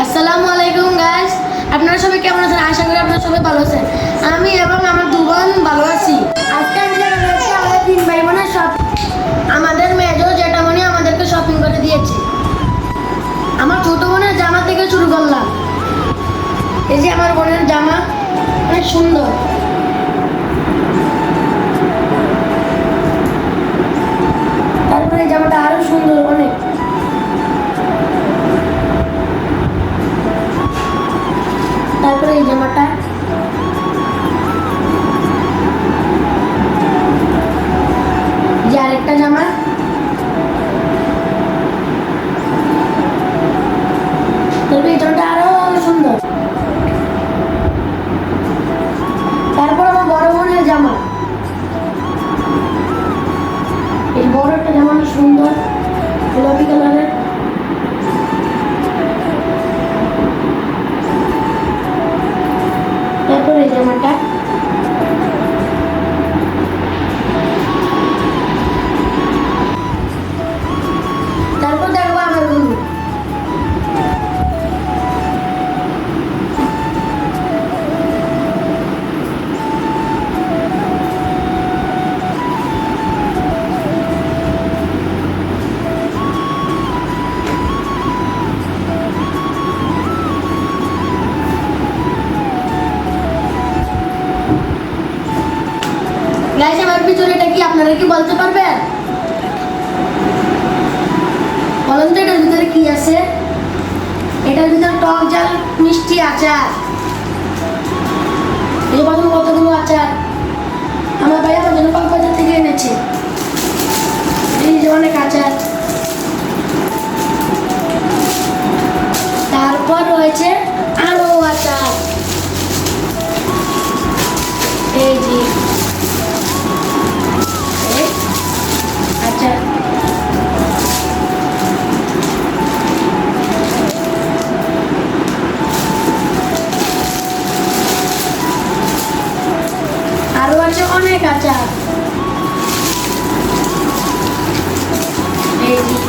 আসসালামু আলাইকুম গাইস, আপনারা সবাই কেমন আছেন? আশা করি আপনারা সবাই ভালো আছেন। আমি এবং আমার দু বোন ভালো আছি। আজকে আমি জানাবো হচ্ছে আমাদের তিন ভাই বোনের সব আমাদের মেজো জ্যাঠামণি আমাদেরকে শপিং করে দিয়েছে। আমার ছোট বোনের জামা থেকে শুরু করলাম। এই যে আমার বোনের জামা অনেক সুন্দর। তারপরে এই জামাটা আরো সুন্দর অনেক। তারপরে এই জামাটা যে আরেকটা জামা, তারপরে এই জামাটা আরো সুন্দর। তারপর আমার বড় বোনের জামা, এই বড় একটা জামা অনেক সুন্দর গোলাপি কালারের। তারপর এই জামাটা তারপর দেখবো আমার বন্ধু। গাইস, আমার পিছনে এটা কি আপনারা কি বলতে পারবেন? বলেন তো এটার ভিতরে কি আছে? এটার ভিতরে টক ঝাল মিষ্টি আচার। এই প্রথম কতগুলো আচার আমার ভাই আমার জন্য কক্সবাজার থেকে এনেছে। এই যে অনেক আচার। তারপর রয়েছে আরো আচার। এই যে আচার। আরো আছে অনেক আচার। এই যে